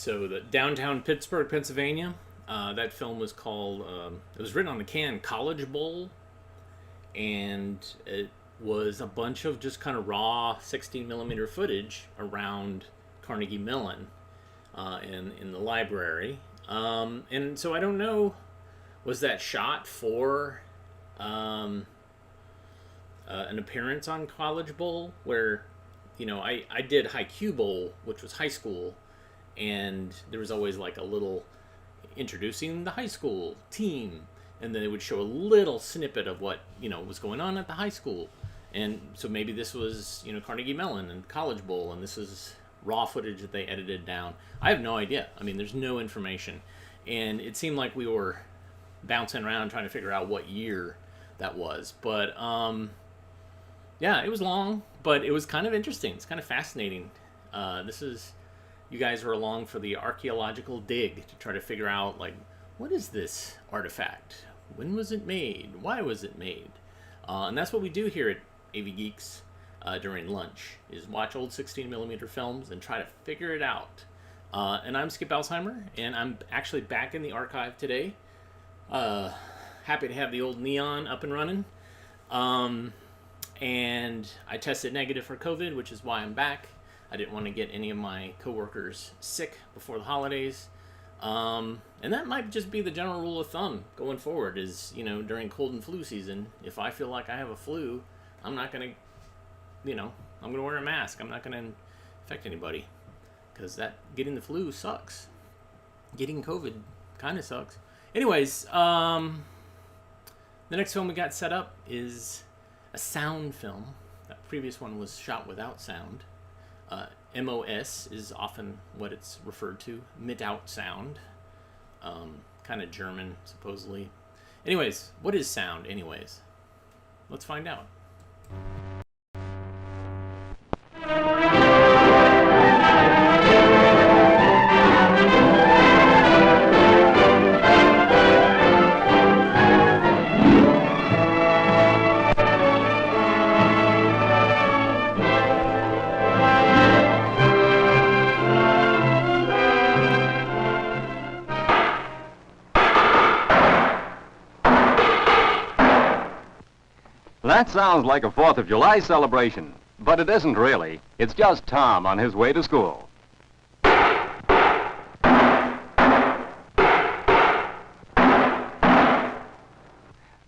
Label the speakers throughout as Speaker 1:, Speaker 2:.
Speaker 1: So the downtown Pittsburgh, Pennsylvania. That film was called. It was written on the can College Bowl, and it was a bunch of just kind of raw 16 millimeter footage around Carnegie Mellon in the library. And so I don't know, was that shot for an appearance on College Bowl where, I did High Q Bowl, which was high school, and there was always like a little introducing the high school team, and then it would show a little snippet of what was going on at the high school. And so maybe this was Carnegie Mellon and College Bowl, and this is raw footage that they edited down. I have no idea. I mean, there's no information, and it seemed like we were bouncing around trying to figure out what year that was. But yeah, it was long, but it was kind of interesting. It's kind of fascinating. You guys were along for the archaeological dig to try to figure out, like, what is this artifact? When was it made? Why was it made? And that's what we do here at AV Geeks during lunch, is watch old 16 millimeter films and try to figure it out. And I'm Skip Alzheimer, and I'm actually back in the archive today. Happy to have the old Neon up and running. And I tested negative for COVID, which is why I'm back. I didn't want to get any of my coworkers sick before the holidays. And that might just be the general rule of thumb going forward is, during cold and flu season, if I feel like I have a flu, I'm not going to, I'm going to wear a mask. I'm not going to infect anybody, because getting the flu sucks. Getting COVID kind of sucks. Anyways, the next film we got set up is a sound film. That previous one was shot without sound. MOS is often what it's referred to, mit-out sound. Kind of German, supposedly. Anyways, what is sound, anyways? Let's find out.
Speaker 2: That sounds like a 4th of July celebration, but it isn't really. It's just Tom on his way to school.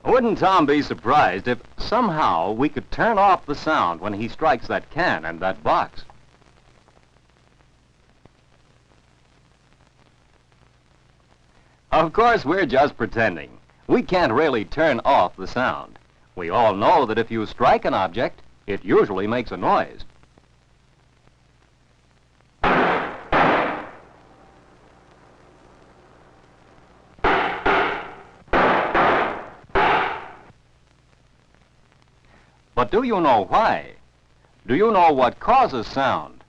Speaker 2: Wouldn't Tom be surprised if somehow we could turn off the sound when he strikes that can and that box? Of course, we're just pretending. We can't really turn off the sound. We all know that if you strike an object, it usually makes a noise. But do you know why? Do you know what causes sound?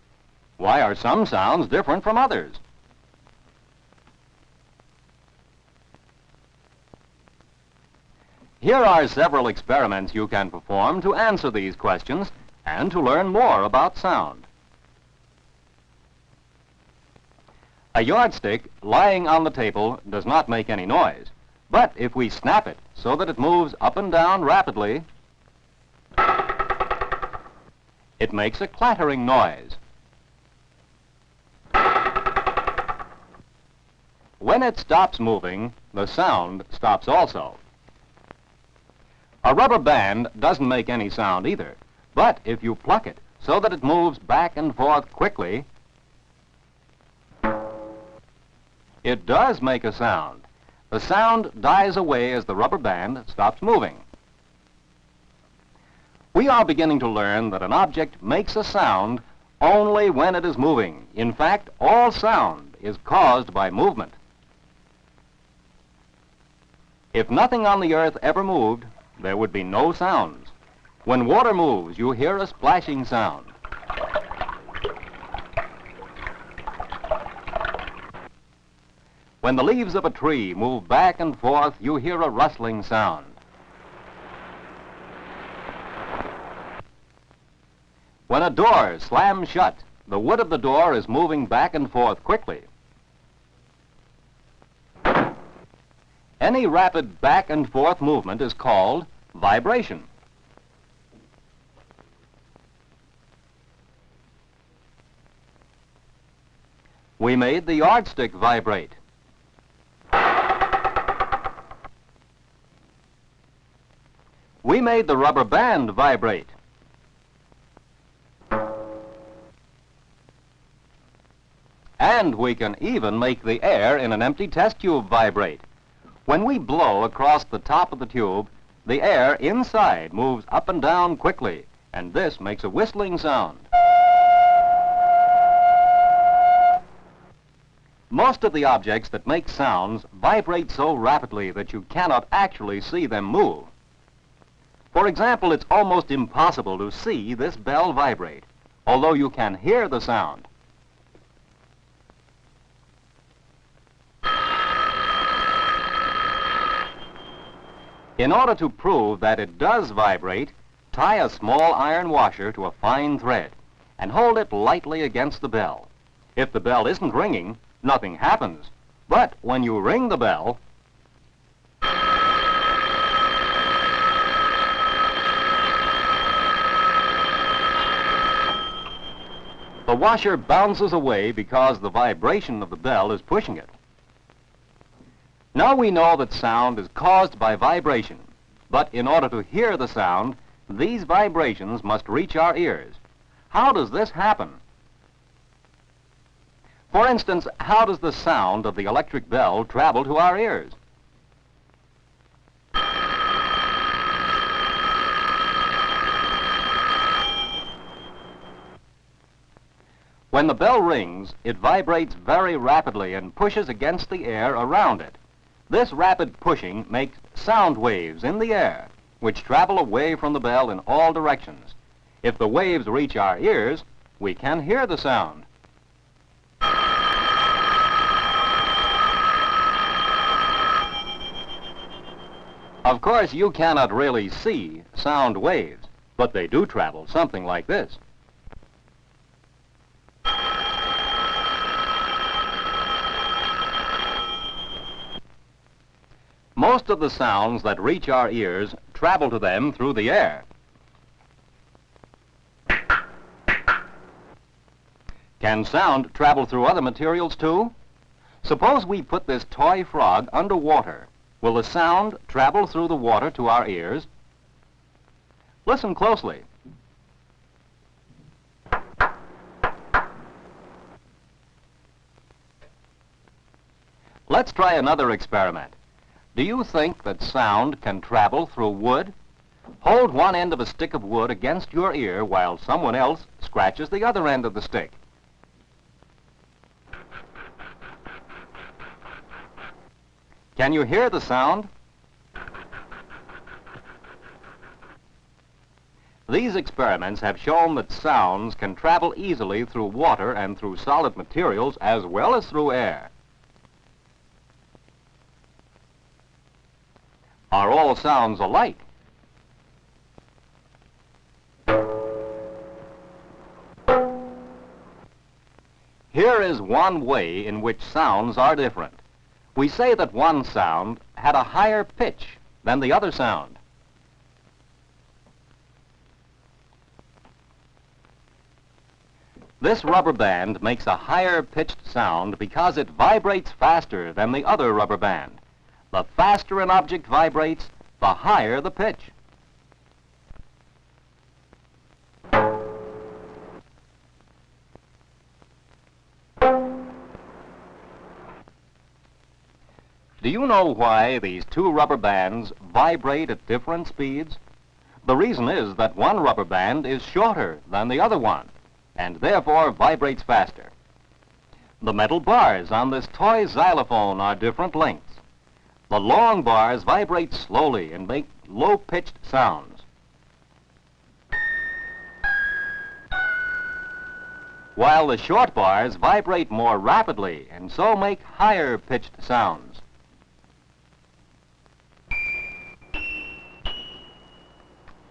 Speaker 2: Why are some sounds different from others? Here are several experiments you can perform to answer these questions and to learn more about sound. A yardstick lying on the table does not make any noise, but if we snap it so that it moves up and down rapidly, it makes a clattering noise. When it stops moving, the sound stops also. A rubber band doesn't make any sound either, but if you pluck it so that it moves back and forth quickly, it does make a sound. The sound dies away as the rubber band stops moving. We are beginning to learn that an object makes a sound only when it is moving. In fact, all sound is caused by movement. If nothing on the earth ever moved, there would be no sounds. When water moves, you hear a splashing sound. When the leaves of a tree move back and forth, you hear a rustling sound. When a door slams shut, the wood of the door is moving back and forth quickly. Any rapid back and forth movement is called vibration. We made the yardstick vibrate. We made the rubber band vibrate. And we can even make the air in an empty test tube vibrate. When we blow across the top of the tube, the air inside moves up and down quickly, and this makes a whistling sound. Most of the objects that make sounds vibrate so rapidly that you cannot actually see them move. For example, it's almost impossible to see this bell vibrate, although you can hear the sound. In order to prove that it does vibrate, tie a small iron washer to a fine thread and hold it lightly against the bell. If the bell isn't ringing, nothing happens. But when you ring the bell, the washer bounces away because the vibration of the bell is pushing it. Now we know that sound is caused by vibration, but in order to hear the sound, these vibrations must reach our ears. How does this happen? For instance, how does the sound of the electric bell travel to our ears? When the bell rings, it vibrates very rapidly and pushes against the air around it. This rapid pushing makes sound waves in the air, which travel away from the bell in all directions. If the waves reach our ears, we can hear the sound. Of course, you cannot really see sound waves, but they do travel something like this. Most of the sounds that reach our ears travel to them through the air. Can sound travel through other materials too? Suppose we put this toy frog underwater. Will the sound travel through the water to our ears? Listen closely. Let's try another experiment. Do you think that sound can travel through wood? Hold one end of a stick of wood against your ear while someone else scratches the other end of the stick. Can you hear the sound? These experiments have shown that sounds can travel easily through water and through solid materials as well as through air. Are all sounds alike? Here is one way in which sounds are different. We say that one sound had a higher pitch than the other sound. This rubber band makes a higher pitched sound because it vibrates faster than the other rubber band. The faster an object vibrates, the higher the pitch. Do you know why these two rubber bands vibrate at different speeds? The reason is that one rubber band is shorter than the other one, and therefore vibrates faster. The metal bars on this toy xylophone are different lengths. The long bars vibrate slowly and make low-pitched sounds. While the short bars vibrate more rapidly and so make higher-pitched sounds.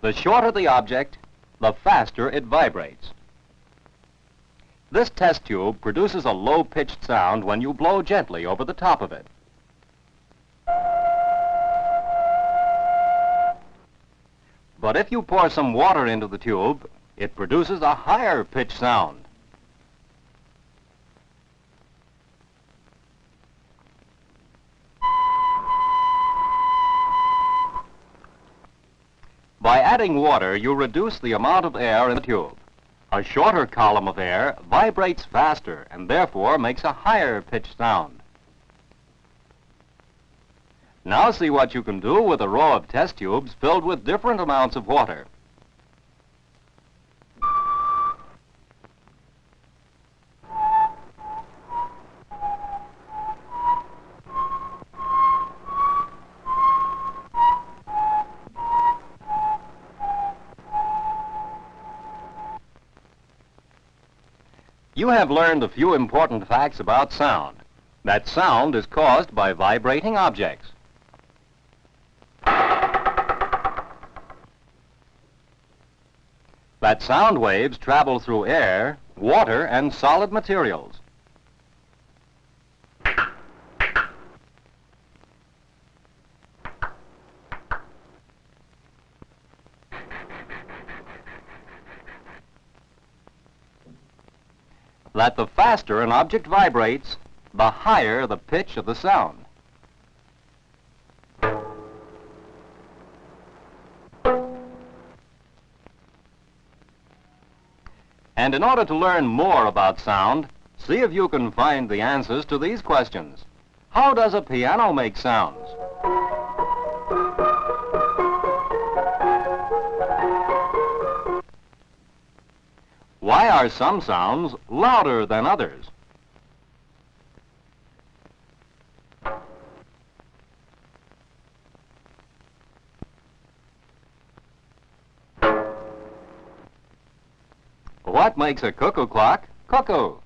Speaker 2: The shorter the object, the faster it vibrates. This test tube produces a low-pitched sound when you blow gently over the top of it. But if you pour some water into the tube, it produces a higher pitch sound. By adding water, you reduce the amount of air in the tube. A shorter column of air vibrates faster and therefore makes a higher pitched sound. Now see what you can do with a row of test tubes filled with different amounts of water. You have learned a few important facts about sound. That sound is caused by vibrating objects. That sound waves travel through air, water, and solid materials. That the faster an object vibrates, the higher the pitch of the sound. And in order to learn more about sound, see if you can find the answers to these questions. How does a piano make sounds? Why are some sounds louder than others? What makes a cuckoo clock cuckoo?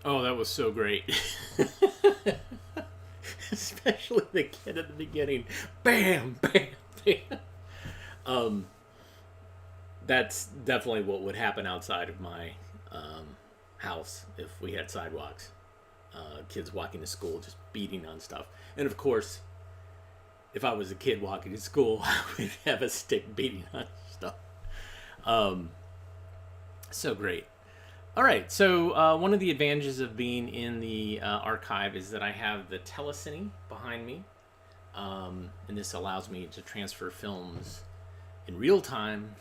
Speaker 1: Oh, that was so great. Especially the kid at the beginning. Bam, bam, bam. That's definitely what would happen outside of my house if we had sidewalks. Kids walking to school just beating on stuff. And of course, if I was a kid walking to school, I would have a stick beating on stuff. So great. All right, so one of the advantages of being in the archive is that I have the telecine behind me, and this allows me to transfer films in real time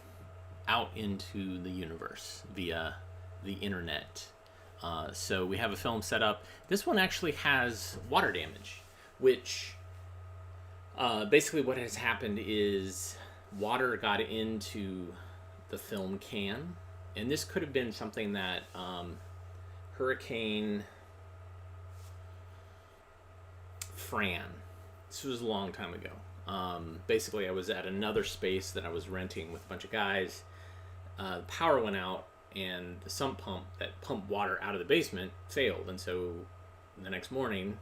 Speaker 1: out into the universe via the internet. So we have a film set up. This one actually has water damage, which basically what has happened is water got into the film can. And this could have been something that Hurricane Fran, this was a long time ago. Basically, I was at another space that I was renting with a bunch of guys. The power went out, and the sump pump that pumped water out of the basement failed. And so the next morning,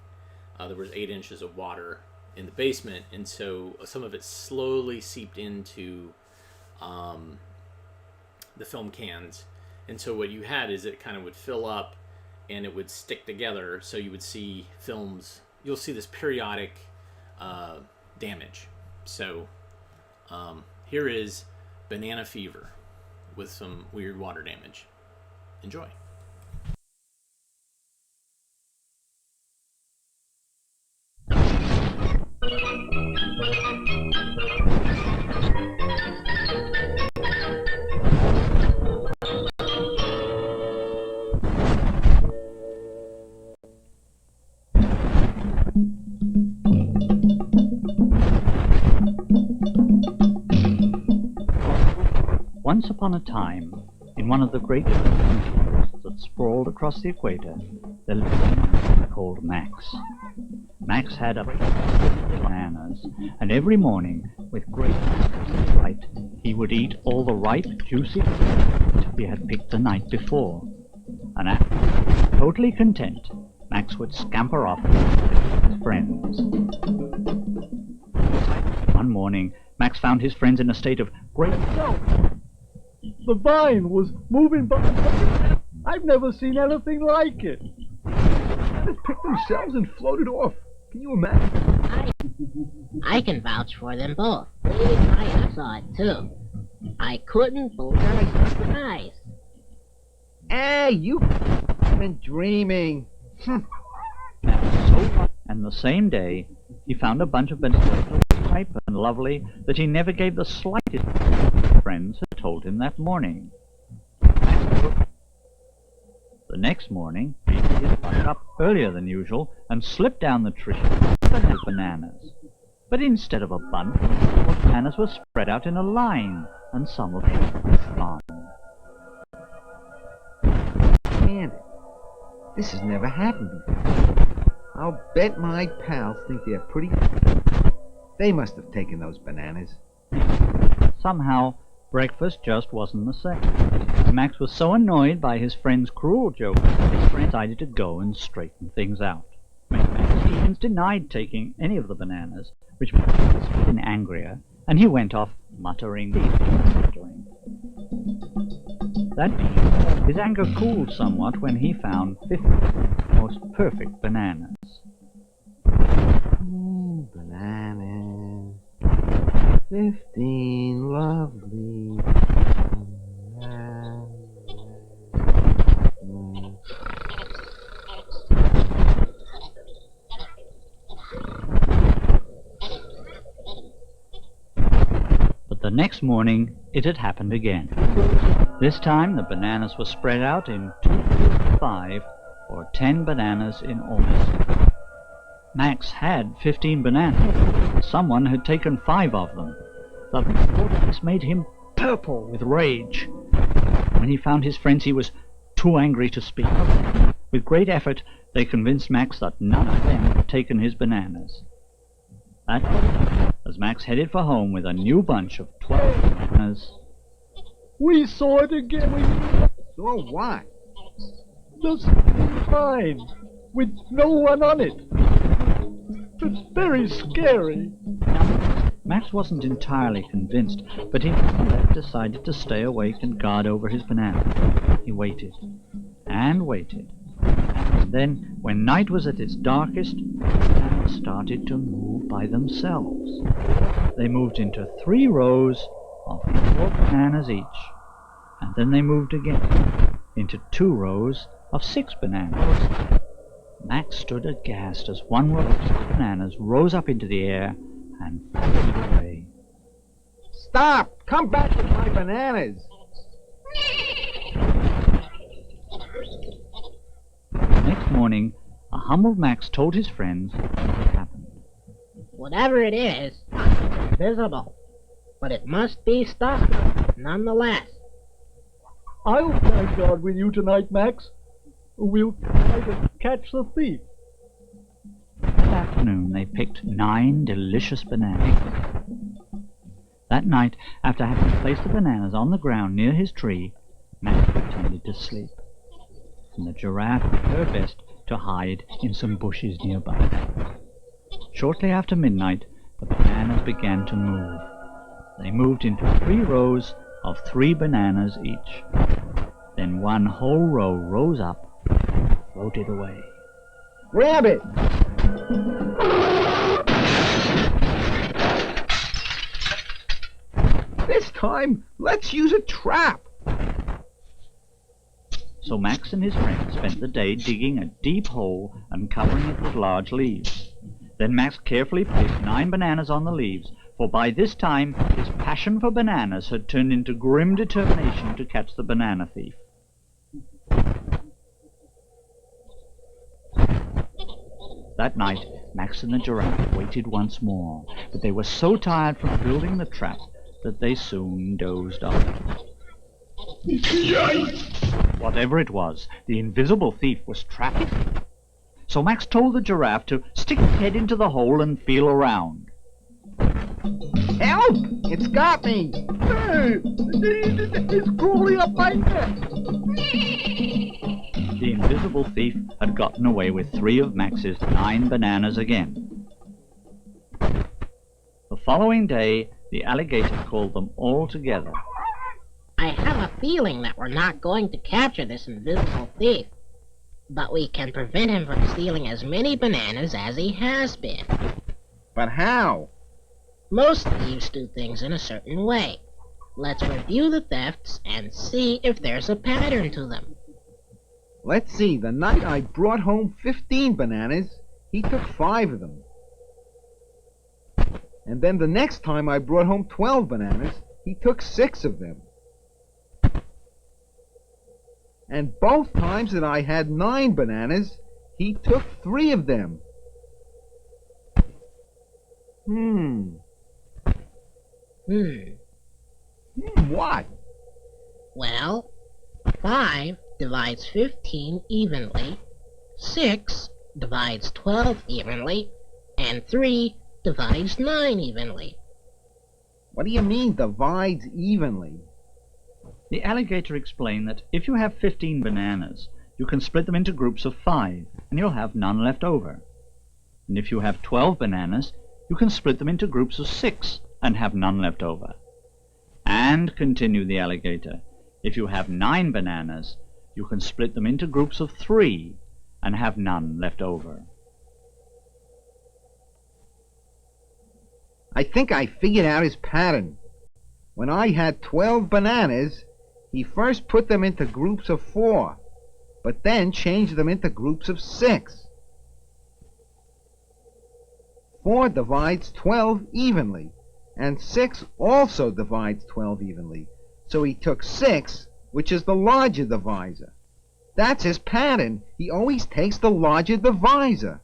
Speaker 1: there was 8 inches of water in the basement. And so some of it slowly seeped into the film cans, and so what you had is it kind of would fill up and it would stick together, so you would see films, you'll see this periodic damage. So here is Banana Fever with some weird water damage. Enjoy.
Speaker 3: Once upon a time, in one of the great continents that sprawled across the equator, there lived a man called Max. Max had a bananas, and every morning, with great delight, he would eat all the ripe, juicy fruit he had picked the night before. And after, totally content, Max would scamper off with his friends. morning, Max found his friends in a state of great
Speaker 4: No! The vine was moving by. I've never seen anything like it.
Speaker 5: They picked themselves and floated off. Can you imagine?
Speaker 6: I can vouch for them both. I saw it too. I couldn't believe my surprise.
Speaker 5: Hey, you've been dreaming.
Speaker 3: And the same day, he found a bunch of bananas so ripe and lovely that he never gave the slightest. Friends had told him that morning. The next morning, he got up earlier than usual and slipped down the tree with bananas. But instead of a bunch, the bananas were spread out in a line, and some of them were gone.
Speaker 5: Damn it. This has never happened before. I'll bet my pals think they're pretty. They must have taken those bananas.
Speaker 3: Somehow, breakfast just wasn't the same. Max was so annoyed by his friend's cruel joke that his friend decided to go and straighten things out. Max even denied taking any of the bananas, which made him even angrier, and he went off muttering. That evening, his anger cooled somewhat when he found 50 most perfect bananas.
Speaker 5: Bananas. 15 lovely bananas.
Speaker 3: But the next morning, it had happened again. This time, the bananas were spread out in 2, 5, or 10 bananas in almost. Max had 15 bananas. Someone had taken 5 of them. This made him purple with rage. When he found his friends, he was too angry to speak. With great effort, they convinced Max that none of them had taken his bananas. That night, as Max headed for home with a new bunch of 12 bananas,
Speaker 4: We saw it again.
Speaker 5: So what?
Speaker 4: The vine with no one on it. It's very scary.
Speaker 3: Max wasn't entirely convinced, but he decided to stay awake and guard over his banana. He waited and waited. And then, when night was at its darkest, the bananas started to move by themselves. They moved into 3 rows of 4 bananas each, and then they moved again into 2 rows of 6 bananas. Max stood aghast as one row of 6 bananas rose up into the air and floated away.
Speaker 5: Stop! Come back with my bananas!
Speaker 3: Next morning, a humbled Max told his friends what had happened.
Speaker 6: Whatever it is, it's invisible. But it must be stopped, nonetheless.
Speaker 4: I'll stand guard with you tonight, Max. We'll try to catch the thief.
Speaker 3: That afternoon, they picked 9 delicious bananas. That night, after having placed the bananas on the ground near his tree, Max pretended to sleep, and the giraffe did her best to hide in some bushes nearby. Shortly after midnight, the bananas began to move. They moved into 3 rows of 3 bananas each. Then one whole row rose up and floated away.
Speaker 5: Grab it! This time, let's use a trap!
Speaker 3: So Max and his friends spent the day digging a deep hole and covering it with large leaves. Then Max carefully placed 9 bananas on the leaves, for by this time his passion for bananas had turned into grim determination to catch the banana thief. That night, Max and the giraffe waited once more, but they were so tired from building the trap that they soon dozed off. Whatever it was, the invisible thief was trapped. So Max told the giraffe to stick his head into the hole and feel around.
Speaker 5: Help! It's got me!
Speaker 4: Hey! It's crawling up my neck!
Speaker 3: The invisible thief had gotten away with 3 of Max's 9 bananas again. The The following day, the alligator called them all together.
Speaker 6: I have a feeling that we're not going to capture this invisible thief, but we can prevent him from stealing as many bananas as he has been.
Speaker 5: But how?
Speaker 6: Most thieves do things in a certain way. Let's review the thefts and see if there's a pattern to them.
Speaker 5: Let's see, the night I brought home 15 bananas, he took 5 of them. And then the next time I brought home 12 bananas, he took 6 of them. And both times that I had 9 bananas, he took 3 of them. What?
Speaker 6: Well, 5 divides 15 evenly, 6 divides 12 evenly, and 3 divides 9 evenly.
Speaker 5: What do you mean, divides evenly?
Speaker 3: The alligator explained that if you have 15 bananas, you can split them into groups of 5, and you'll have none left over. And if you have 12 bananas, you can split them into groups of 6, and have none left over. And, continued the alligator, if you have 9 bananas, you can split them into groups of 3, and have none left over.
Speaker 5: I think I figured out his pattern. When I had 12 bananas, he first put them into groups of 4, but then changed them into groups of 6. 4 divides 12 evenly, and 6 also divides 12 evenly. So he took 6, which is the larger divisor. That's his pattern. He always takes the larger divisor.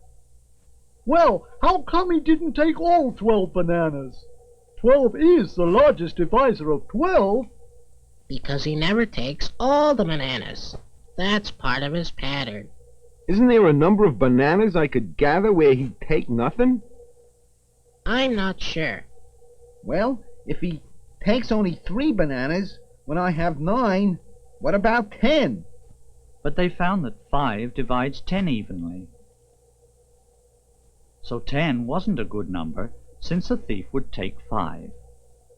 Speaker 4: Well, how come he didn't take all 12 bananas? 12 is the largest divisor of 12.
Speaker 6: Because he never takes all the bananas. That's part of his pattern.
Speaker 7: Isn't there a number of bananas I could gather where he'd take nothing?
Speaker 6: I'm not sure.
Speaker 5: Well, if he takes only 3 bananas when I have 9, what about 10?
Speaker 3: But they found that 5 divides 10 evenly. So 10 wasn't a good number, since the thief would take 5.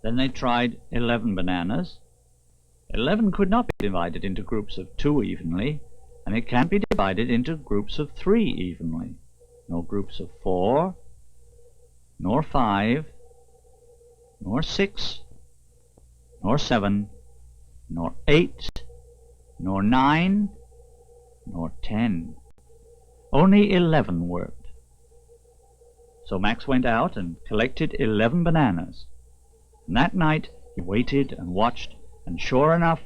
Speaker 3: Then they tried 11 bananas. 11 could not be divided into groups of 2 evenly, and it can't be divided into groups of 3 evenly, nor groups of 4, nor 5, nor 6, nor 7, nor 8, nor 9, nor 10. Only 11 worked. So Max went out and collected 11 bananas. And that night he waited and watched, and sure enough,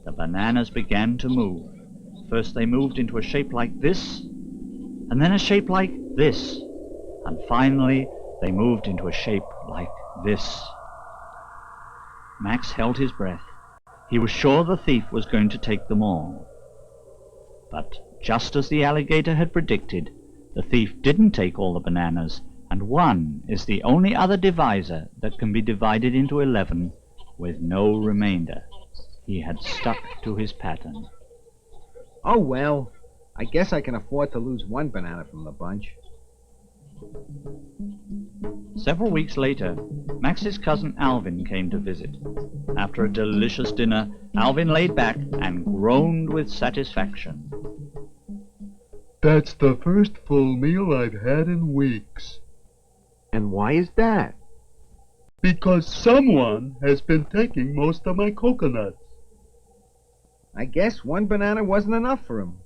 Speaker 3: the bananas began to move. First they moved into a shape like this, and then a shape like this, and finally they moved into a shape like this. Max held his breath. He was sure the thief was going to take them all. But just as the alligator had predicted, the thief didn't take all the bananas, and 1 is the only other divisor that can be divided into 11 with no remainder. He had stuck to his pattern.
Speaker 5: Oh well, I guess I can afford to lose 1 banana from the bunch.
Speaker 3: Several weeks later, Max's cousin Alvin came to visit. After a delicious dinner, Alvin laid back and groaned with satisfaction.
Speaker 4: That's the first full meal I've had in weeks.
Speaker 7: And why is that?
Speaker 4: Because someone has been taking most of my coconuts.
Speaker 5: I guess 1 banana wasn't enough for him.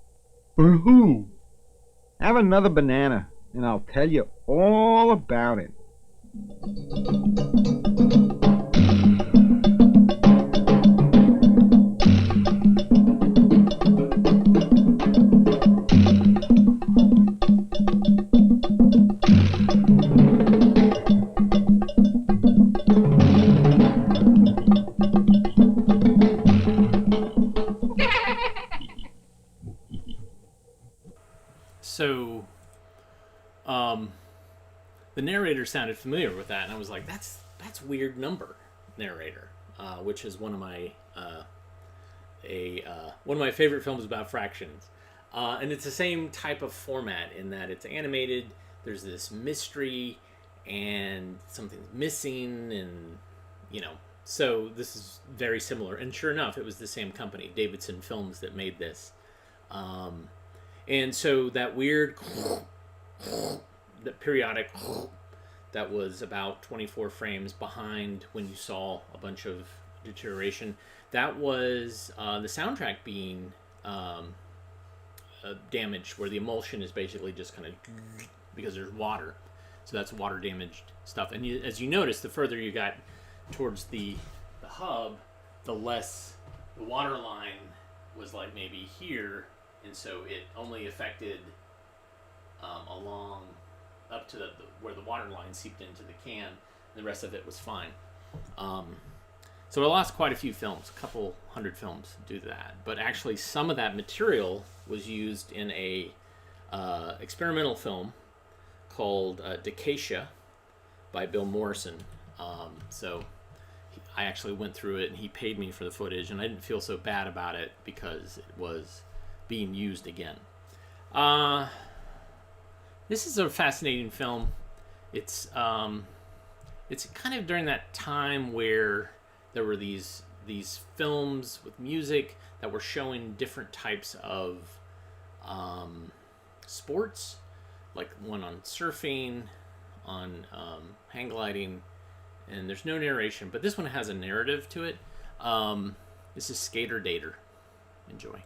Speaker 4: For who?
Speaker 5: Have another banana, and I'll tell you all about it.
Speaker 1: So, the narrator sounded familiar with that, and I was like, "That's weird number, narrator," which is one of my one of my favorite films about fractions, and it's the same type of format in that it's animated. There's this mystery, and something's missing, and so this is very similar. And sure enough, it was the same company, Davidson Films, that made this. And so that weird, that periodic, that was about 24 frames behind when you saw a bunch of deterioration, that was the soundtrack being damaged, where the emulsion is basically just kind of, because there's water. So that's water damaged stuff. And as you notice, the further you got towards the hub, the less the water line was, like maybe here, and so it only affected along up to where the water line seeped into the can, and the rest of it was fine. So I lost quite a few films, a couple hundred films due to that. But actually, some of that material was used in a experimental film called Decacia by Bill Morrison. So I actually went through it, and he paid me for the footage, and I didn't feel so bad about it because it was being used again. This is a fascinating film. It's kind of during that time where there were these films with music that were showing different types of sports, like one on surfing, on hang gliding, and there's no narration, but this one has a narrative to it. This is Skater Dater. Enjoy.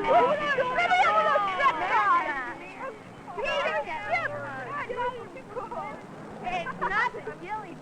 Speaker 8: It's not a jelly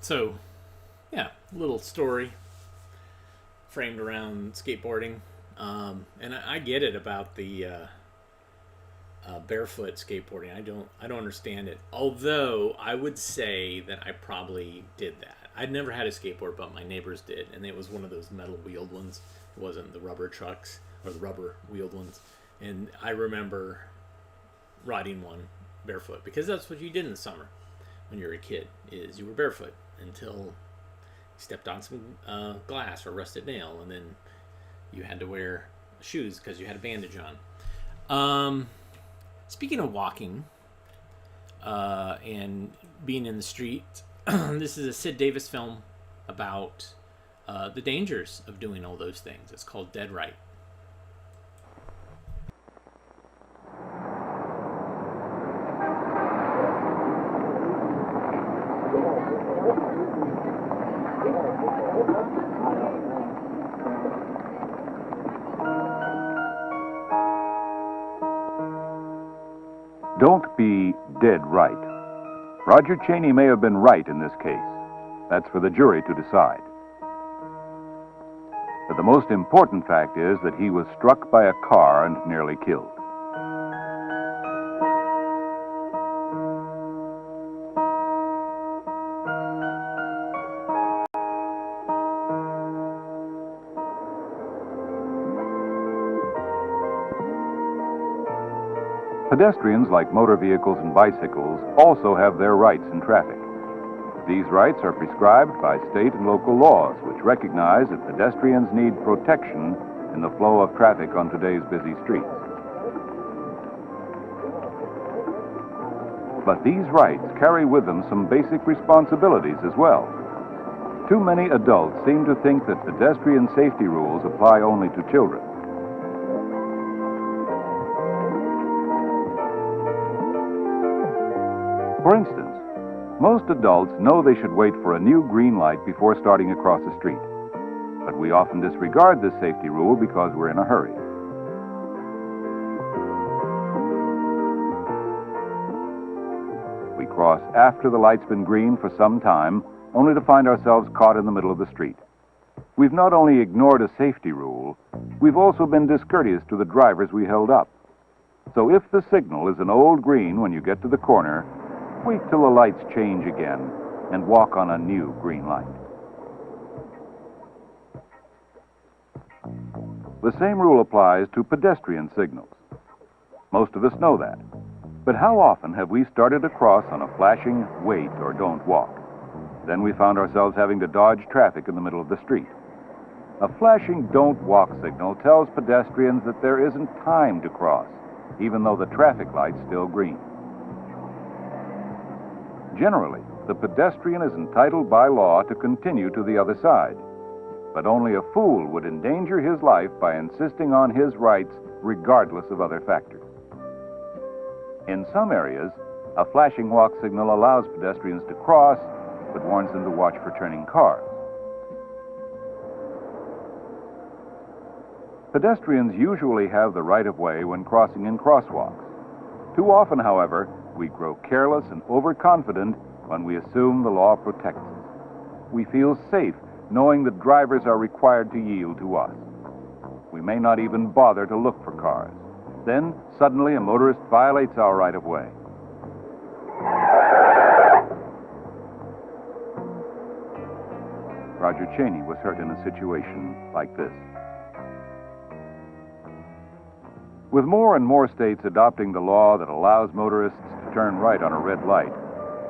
Speaker 1: So, yeah, little story framed around skateboarding. And I get it about the barefoot skateboarding. I don't understand it. Although I would say that I probably did that. I'd never had a skateboard, but my neighbors did, and it was one of those metal wheeled ones. It wasn't the rubber trucks or the rubber wheeled ones. And I remember riding one barefoot because that's what you did in the summer when you were a kid. Is you were barefoot until you stepped on some glass or rusted nail, and then you had to wear shoes because you had a bandage on. Speaking of walking and being in the street, this is a Sid Davis film about the dangers of doing all those things. It's called Dead Right.
Speaker 9: Don't be dead right. Roger Chaney may have been right in this case. That's for the jury to decide. But the most important fact is that he was struck by a car and nearly killed. Pedestrians, like motor vehicles and bicycles, also have their rights in traffic. These rights are prescribed by state and local laws, which recognize that pedestrians need protection in the flow of traffic on today's busy streets. But these rights carry with them some basic responsibilities as well. Too many adults seem to think that pedestrian safety rules apply only to children. For instance, most adults know they should wait for a new green light before starting across a street. But we often disregard this safety rule because we're in a hurry. We cross after the light's been green for some time, only to find ourselves caught in the middle of the street. We've not only ignored a safety rule, we've also been discourteous to the drivers we held up. So if the signal is an old green when you get to the corner, wait till the lights change again and walk on a new green light. The same rule applies to pedestrian signals. Most of us know that. But how often have we started to cross on a flashing wait or don't walk? Then we found ourselves having to dodge traffic in the middle of the street. A flashing don't walk signal tells pedestrians that there isn't time to cross, even though the traffic light's still green. Generally, the pedestrian is entitled by law to continue to the other side. But only a fool would endanger his life by insisting on his rights regardless of other factors. In some areas, a flashing walk signal allows pedestrians to cross, but warns them to watch for turning cars. Pedestrians usually have the right-of-way when crossing in crosswalks. Too often, however, we grow careless and overconfident when we assume the law protects us. We feel safe knowing that drivers are required to yield to us. We may not even bother to look for cars. Then, suddenly, a motorist violates our right-of-way. Roger Chaney was hurt in a situation like this. With more and more states adopting the law that allows motorists to turn right on a red light,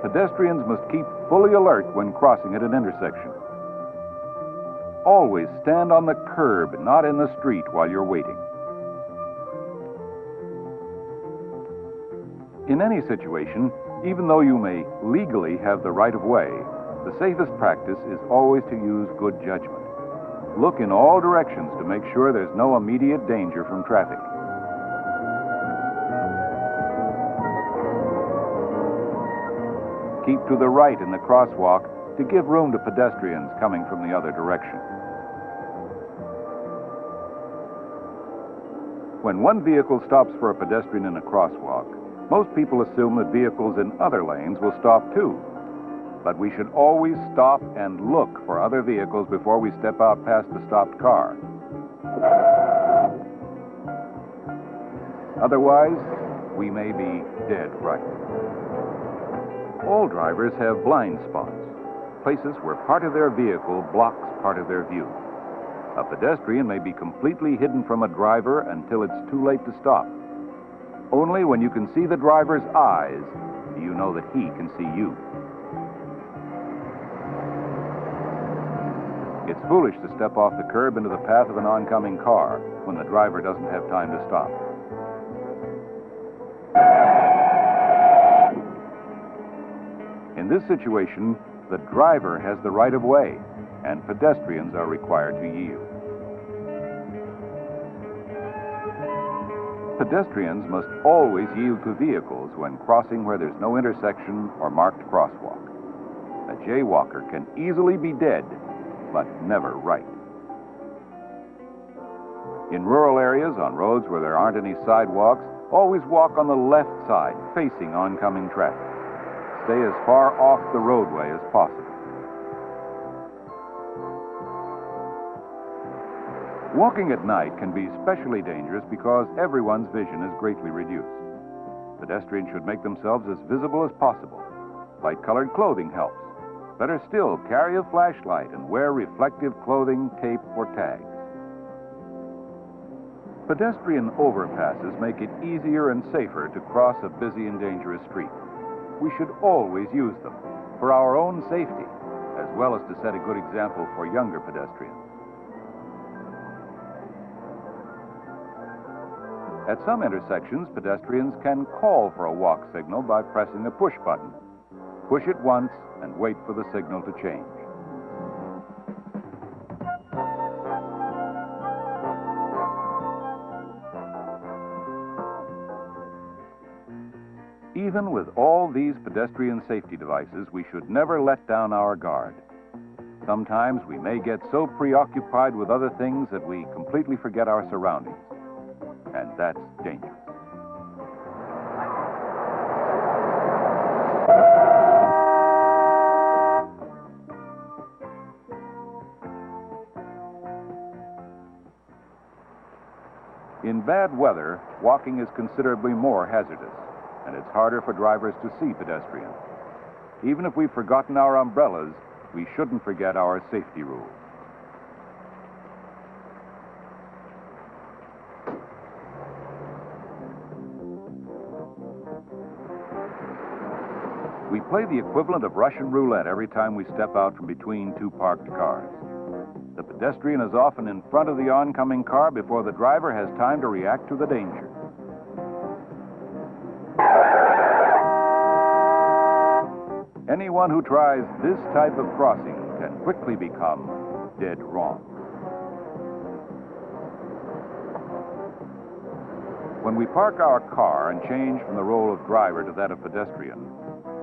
Speaker 9: pedestrians must keep fully alert when crossing at an intersection. Always stand on the curb, not in the street while you're waiting. In any situation, even though you may legally have the right of way, the safest practice is always to use good judgment. Look in all directions to make sure there's no immediate danger from traffic. Keep to the right in the crosswalk to give room to pedestrians coming from the other direction. When one vehicle stops for a pedestrian in a crosswalk, most people assume that vehicles in other lanes will stop too. but we should always stop and look for other vehicles before we step out past the stopped car. Otherwise, we may be dead right. All drivers have blind spots, places where part of their vehicle blocks part of their view. A pedestrian may be completely hidden from a driver until it's too late to stop. Only when you can see the driver's eyes do you know that he can see you. It's foolish to step off the curb into the path of an oncoming car when the driver doesn't have time to stop. In this situation, the driver has the right of way, and pedestrians are required to yield. Pedestrians must always yield to vehicles when crossing where there's no intersection or marked crosswalk. A jaywalker can easily be dead, but never right. In rural areas, on roads where there aren't any sidewalks, always walk on the left side, facing oncoming traffic. Stay as far off the roadway as possible. Walking at night can be especially dangerous because everyone's vision is greatly reduced. Pedestrians should make themselves as visible as possible. Light-colored clothing helps. Better still, carry a flashlight and wear reflective clothing, tape, or tags. Pedestrian overpasses make it easier and safer to cross a busy and dangerous street. We should always use them for our own safety, as well as to set a good example for younger pedestrians. At some intersections, pedestrians can call for a walk signal by pressing a push button. Push it once and wait for the signal to change. Even with all these pedestrian safety devices, we should never let down our guard. Sometimes we may get so preoccupied with other things that we completely forget our surroundings. And that's dangerous. In bad weather, walking is considerably more hazardous, and it's harder for drivers to see pedestrians. Even if we've forgotten our umbrellas, we shouldn't forget our safety rules. We play the equivalent of Russian roulette every time we step out from between two parked cars. The pedestrian is often in front of the oncoming car before the driver has time to react to the danger. Anyone who tries this type of crossing can quickly become dead wrong. When we park our car and change from the role of driver to that of pedestrian,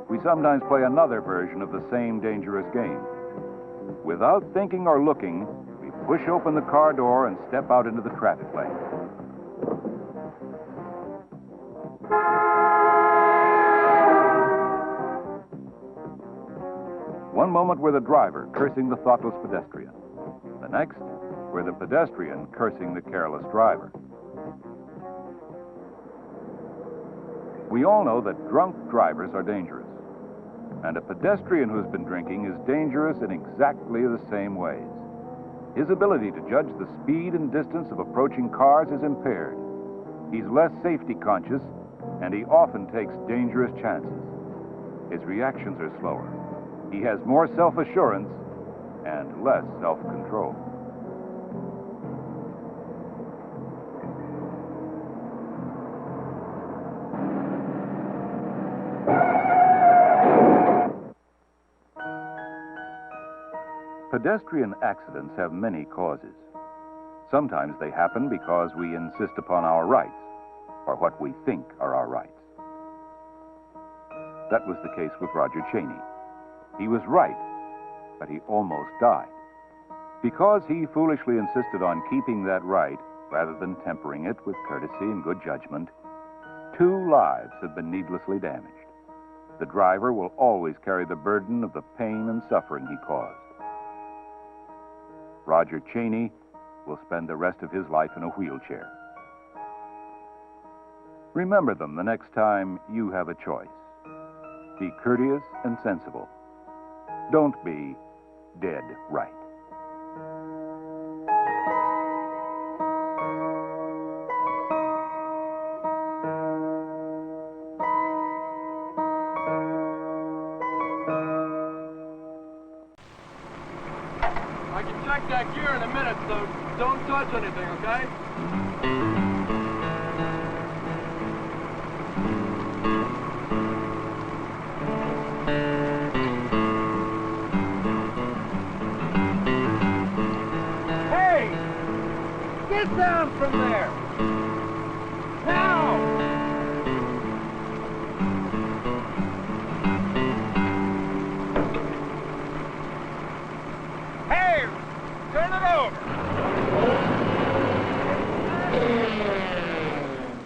Speaker 9: we sometimes play another version of the same dangerous game. Without thinking or looking, we push open the car door and step out into the traffic lane. One moment we're the driver cursing the thoughtless pedestrian. The next, we're the pedestrian cursing the careless driver. We all know that drunk drivers are dangerous. And a pedestrian who's been drinking is dangerous in exactly the same ways. His ability to judge the speed and distance of approaching cars is impaired. He's less safety conscious, and he often takes dangerous chances. His reactions are slower. He has more self-assurance and less self-control. Pedestrian accidents have many causes. Sometimes they happen because we insist upon our rights, or what we think are our rights. That was the case with Roger Cheney. He was right, but he almost died. Because he foolishly insisted on keeping that right, rather than tempering it with courtesy and good judgment, 2 lives have been needlessly damaged. the driver will always carry the burden of the pain and suffering he caused. Roger Cheney will spend the rest of his life in a wheelchair. Remember them the next time you have a choice. Be courteous and sensible. Don't be dead right.
Speaker 10: I can check that gear in a minute, so don't touch anything, okay? Hey! Get down from there! Now! Hey! Turn it over!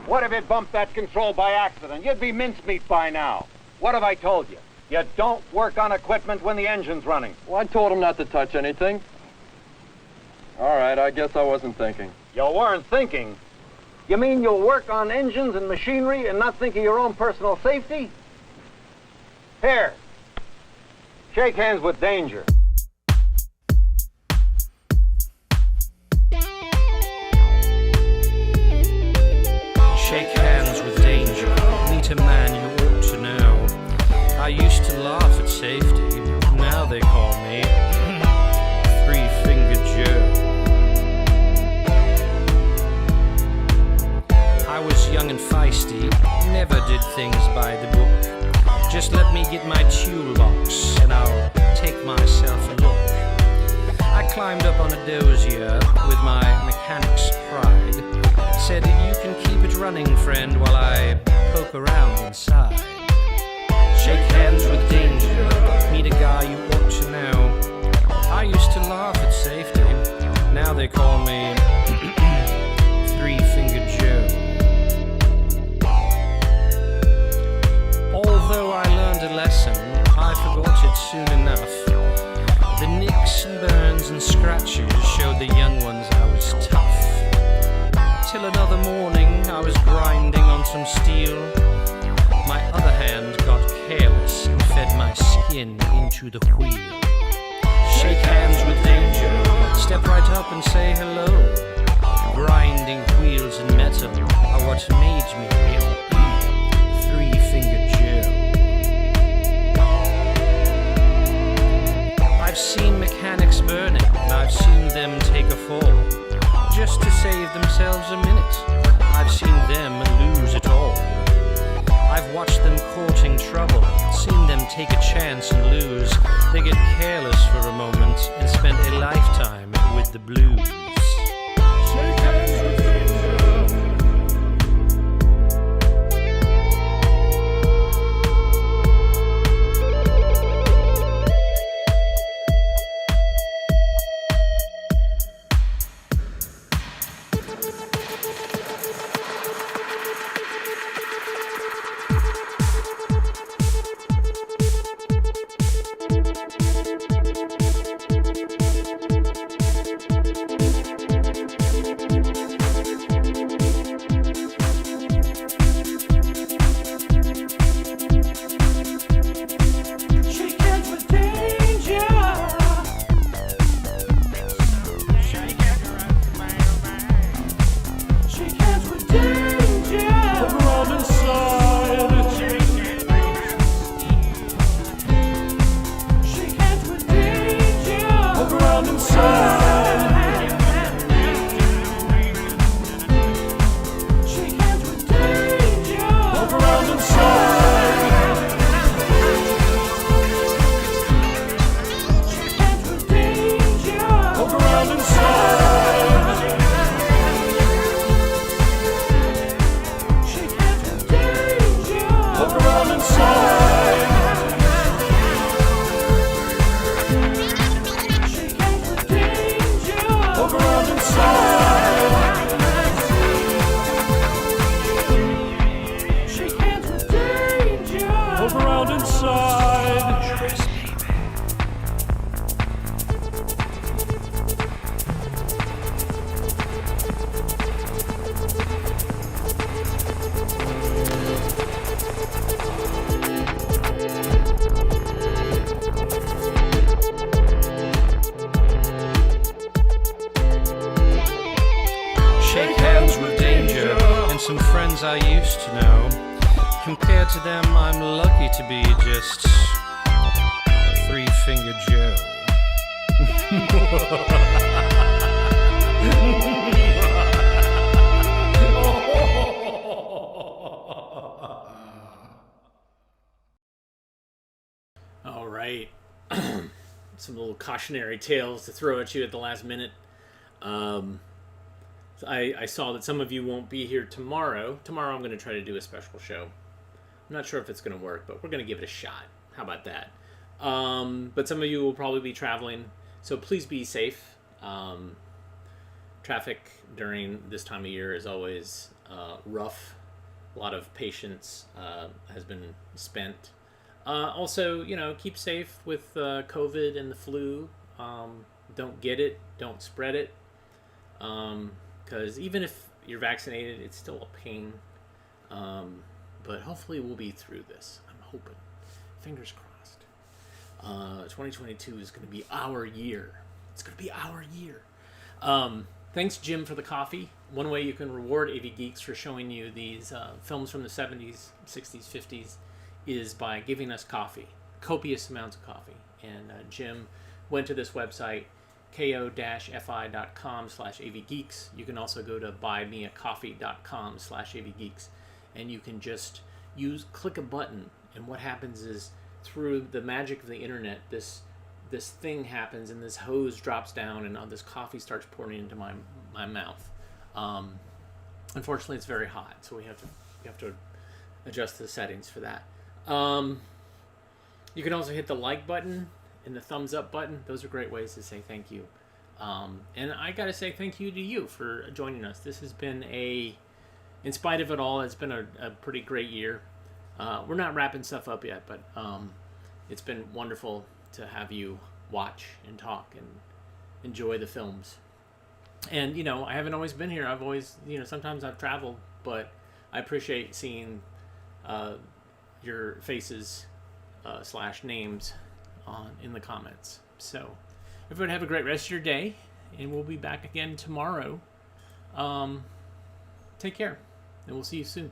Speaker 10: What if it bumped that control by accident? You'd be mincemeat by now. What have I told you? You don't work on equipment when the engine's running.
Speaker 11: Well, I told him not to touch anything. All right, I guess I wasn't thinking.
Speaker 10: You weren't thinking? You mean you'll work on engines and machinery and not think of your own personal safety? Here. Shake hands with danger.
Speaker 12: Shake hands with danger. Meet a man you ought to know. I used to laugh at safety. Now they call me Three-Fingered Joe. I was young and feisty. Never did things by the book. Just let me get my toolbox and I'll take myself a look. I climbed up on a dozier with my mechanic's pride. Said, you can keep it running, friend, while I poke around inside. Shake hands with danger, meet a guy you ought to know. I used to laugh at safety, now they call me Three-Fingered Joe. Although I learned a lesson, I forgot it soon enough. The nicks and burns and scratches showed the young ones I was tough. Till another morning I was grinding on some steel. My other hand got careless and fed my skin into the wheel. Shake hands with danger, step right up and say hello. Grinding wheels and metal are what made me Three-Fingered Joe. I've seen mechanics burning and I've seen them take a fall just to save themselves a minute. I've seen them lose it all. I've watched them courting trouble, seen them take a chance and lose. They get careless for a moment and spend a lifetime with the blues. Shake hands with danger. supposed to know. Compared to them, I'm lucky to be just Three-Finger Joe.
Speaker 1: All right. Some little cautionary tales to throw at you at the last minute. I saw that some of you won't be here tomorrow. Tomorrow I'm going to try to do a special show. I'm not sure if it's going to work, but we're going to give it a shot. How about that? But some of you will probably be traveling, so please be safe. Traffic during this time of year is always rough. A lot of patience has been spent. Also, keep safe with COVID and the flu. Don't get it. Don't spread it. Because even if you're vaccinated, it's still a pain. But hopefully we'll be through this. I'm hoping. Fingers crossed. 2022 is going to be our year. It's going to be our year. Thanks, Jim, for the coffee. One way you can reward AV Geeks for showing you these films from the 70s, 60s, 50s is by giving us coffee. Copious amounts of coffee. And Jim went to this website, ko-fi.com/avgeeks. You can also go to buymeacoffee.com/avgeeks, and you can just click a button, and what happens is, through the magic of the internet, this thing happens, and this hose drops down, and this coffee starts pouring into my mouth. Unfortunately, it's very hot, so we have to adjust the settings for that. You can also hit the like button and the thumbs up button. Those are great ways to say thank you. And I gotta say thank you to you for joining us. This has been in spite of it all, it's been a pretty great year. We're not wrapping stuff up yet, but it's been wonderful to have you watch and talk and enjoy the films. And, I haven't always been here. I've always, sometimes I've traveled, but I appreciate seeing your faces / names in the comments. So everyone have a great rest of your day, and we'll be back again tomorrow. Take care, and we'll see you soon.